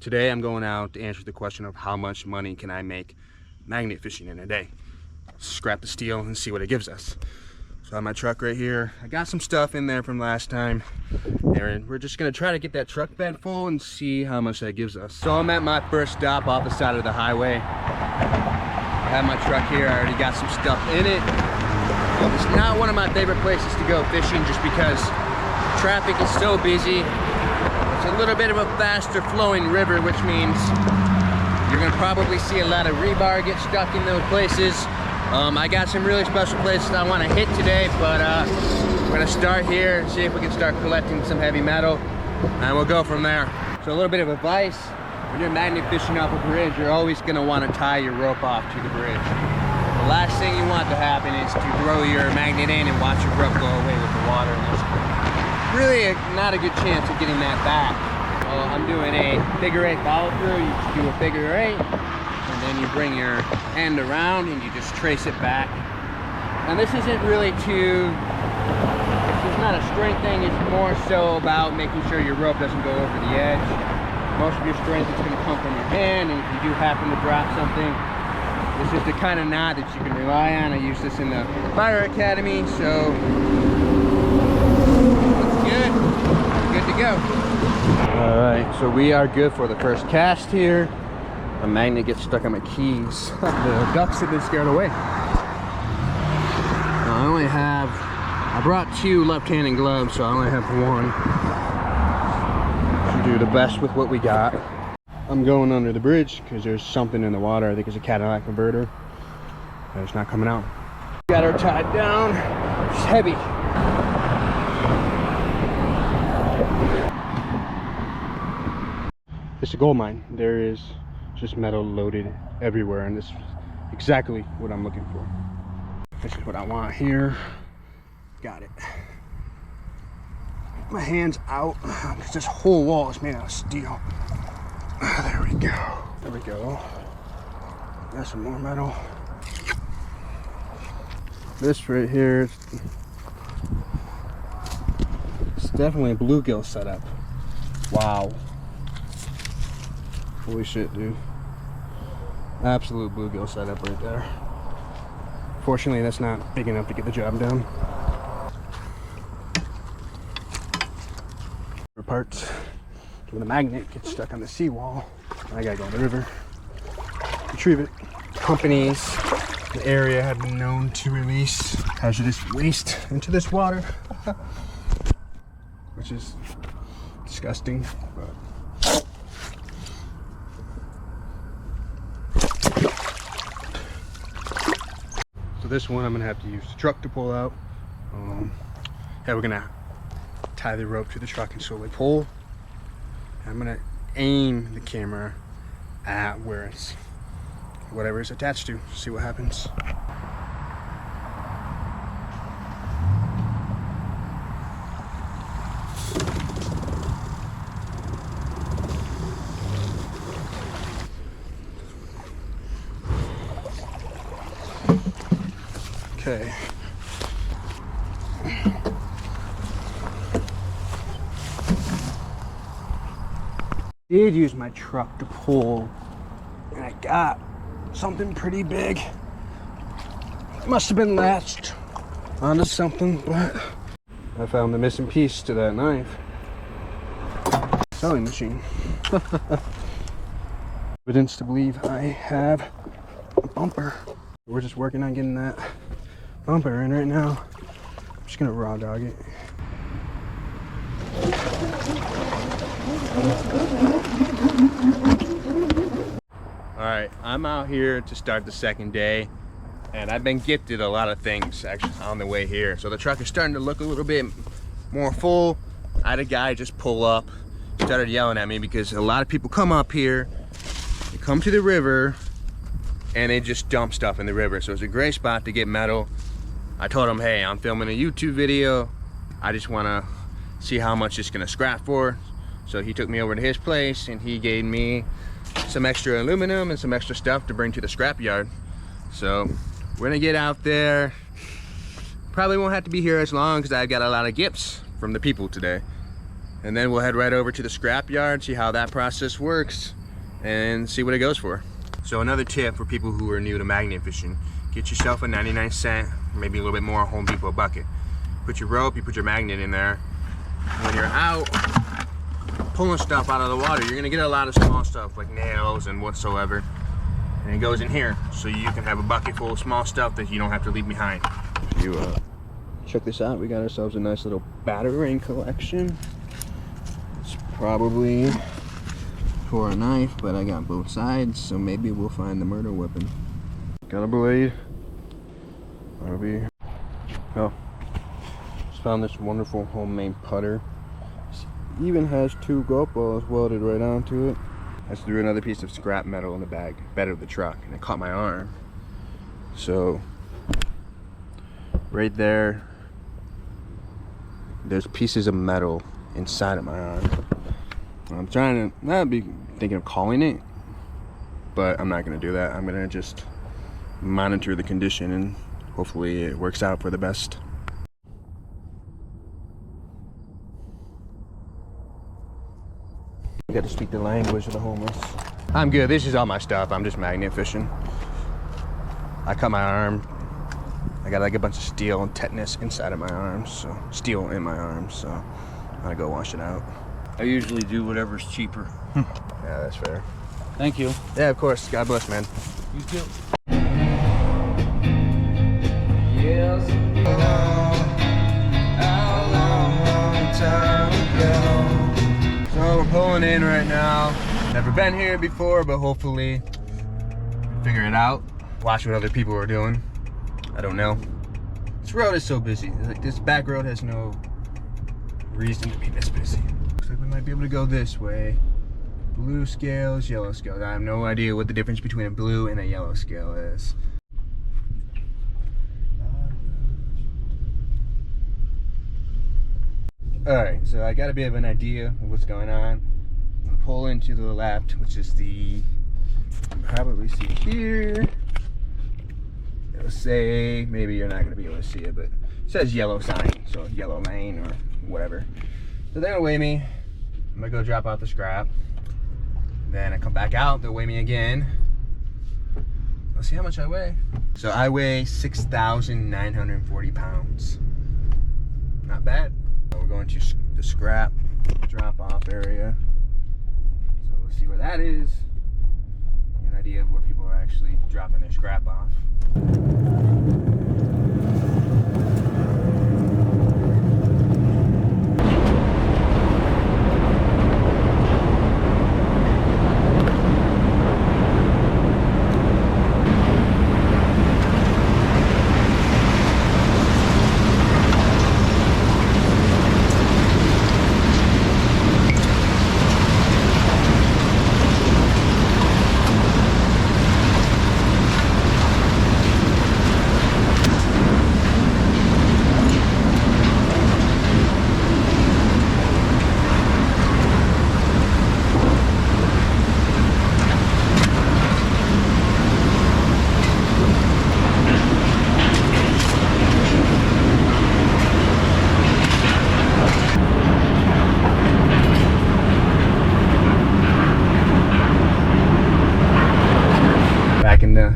Today I'm going out to answer the question of how much money can I make magnet fishing in a day. Scrap the steel and see what it gives us. So I have my truck right here. I got some stuff in there from last time, and we're just gonna try to get that truck bed full and see how much that gives us. So I'm at my first stop off the side of the highway. I have my truck here. I already got some stuff in it. It's not one of my favorite places to go fishing just because traffic is so busy. It's a little bit of a faster flowing river, which means you're gonna probably see a lot of rebar get stuck in those places. I got some really special places I want to hit today, but we're gonna start here and see if we can start collecting some heavy metal, and we'll go from there. So a little bit of advice: when you're magnet fishing off a bridge, you're always gonna want to tie your rope off to the bridge. The last thing you want to happen is to throw your magnet in and watch your rope go away with the water. There's really not a good chance of getting that back. I'm doing a figure eight follow through. You just do a figure eight, and then you bring your end around and you just trace it back. And this isn't really it's not a strength thing. It's more so about making sure your rope doesn't go over the edge. Most of your strength is going to come from your hand, and if you do happen to drop something, this is the kind of knot that you can rely on. I use this in the Fire Academy, so it's good. Good to go. All right, so we are good for the first cast here. A magnet gets stuck on my keys. The ducks have been scared away. Now, I brought 2 left-handed gloves, so I only have 1. Should do the best with what we got. I'm going under the bridge because there's something in the water. I think it's a Cadillac converter. It's not coming out. Got her tied down. It's heavy. It's a gold mine. There is just metal loaded everywhere, and this is exactly what I'm looking for. This is what I want here. Got it. My hands out because this whole wall is made out of steel. There we go. There we go. Got some more metal. This right here, it's definitely a bluegill setup. Wow. Holy shit, dude. Absolute bluegill setup right there. Fortunately, that's not big enough to get the job done. Parts when the magnet gets stuck on the seawall, I gotta go in the river, retrieve it. Companies in the area have been known to release hazardous waste into this water, which is disgusting. But so this one I'm gonna have to use the truck to pull out. We're gonna tie the rope to the truck and slowly pull. I'm gonna aim the camera at whatever it's attached to. See what happens. Okay. Did use my truck to pull, and I got something pretty big. It must have been latched onto something, but I found the missing piece to that knife. Sewing machine. Evidence to believe I have a bumper. We're just working on getting that bumper in right now. I'm just gonna raw dog it. Alright, I'm out here to start the second day, and I've been gifted a lot of things actually on the way here. So the truck is starting to look a little bit more full. I had a guy just pull up, started yelling at me because a lot of people come up here, they come to the river, and they just dump stuff in the river. So it's a great spot to get metal. I told him, hey, I'm filming a YouTube video. I just want to see how much it's gonna scrap for. So he took me over to his place and he gave me some extra aluminum and some extra stuff to bring to the scrap yard. So we're gonna get out there. Probably won't have to be here as long because I've got a lot of gifts from the people today. and then we'll head right over to the scrap yard, see how that process works, and see what it goes for. So another tip for people who are new to magnet fishing, get yourself a 99-cent, maybe a little bit more, Home Depot bucket. Put your rope, you put your magnet in there. When you're out pulling stuff out of the water, you're gonna get a lot of small stuff like nails and whatsoever, and it goes in here, so you can have a bucket full of small stuff that you don't have to leave behind. Check this out, we got ourselves a nice little batarang collection. It's probably for a knife, but I got both sides, so maybe we'll find the murder weapon. Got a blade. Oh, just found this wonderful homemade putter. It even has 2 golf balls welded right onto it. I just threw another piece of scrap metal in the bed of the truck, and it caught my arm. So right there, there's pieces of metal inside of my arm. I'm trying to not be thinking of calling it, but I'm not gonna do that. I'm gonna just monitor the condition and hopefully it works out for the best. You got to speak the language of the homeless. I'm good. This is all my stuff. I'm just magnet fishing. I cut my arm. I got like a bunch of steel and tetanus inside of my arms, so steel in my arms, so I'm gonna go wash it out. I usually do whatever's cheaper. Yeah, that's fair. Thank you. Yeah, of course. God bless, man. You too. Yes. So we're pulling in right now. Never been here before, but hopefully figure it out. Watch what other people are doing. I don't know. This road is so busy. Like, this back road has no reason to be this busy. Looks like we might be able to go this way. Blue scales, yellow scales. I have no idea what the difference between a blue and a yellow scale is. Alright, so I got a bit of an idea of what's going on. I'm gonna pull into the left, which is the, you can probably see it here. It'll say, maybe you're not gonna be able to see it, but it says yellow sign, so yellow lane or whatever. So they're gonna weigh me. I'm gonna go drop out the scrap. Then I come back out, they'll weigh me again. Let's see how much I weigh. So I weigh 6,940 pounds. Not bad. So we're going to the scrap drop-off area. So we'll see where that is. Get an idea of where people are actually dropping their scrap off. Back in the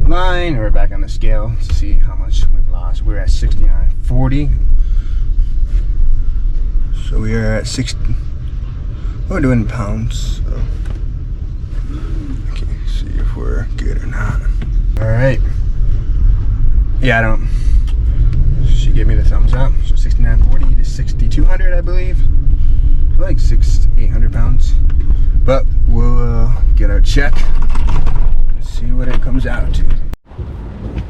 line, or back on the scale to see how much we've lost. We're at 69.40. So we are at 60. We're doing pounds, so I can't see if we're good or not. Alright. Yeah, I don't. She gave me the thumbs up. So 69.40 to 6,200, I believe. Like 800 pounds. But we'll get our check. See what it comes out to.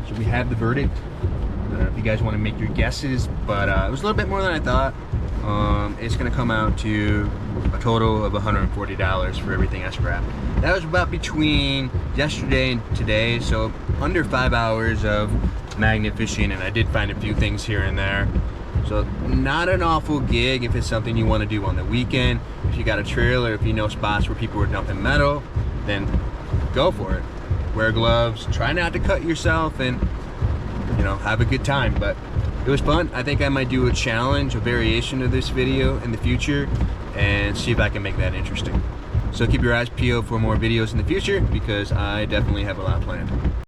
So we have the verdict. I don't know if you guys want to make your guesses, but it was a little bit more than I thought. It's going to come out to a total of $140 for everything I scrapped. That was about between yesterday and today, so under 5 hours of magnet fishing, and I did find a few things here and there. So not an awful gig if it's something you want to do on the weekend. If you got a trailer, if you know spots where people are dumping metal, then go for it. Wear gloves, try not to cut yourself, and you know, have a good time. But it was fun. I think I might do a challenge, a variation of this video in the future, and see if I can make that interesting. So keep your eyes peeled for more videos in the future, because I definitely have a lot planned.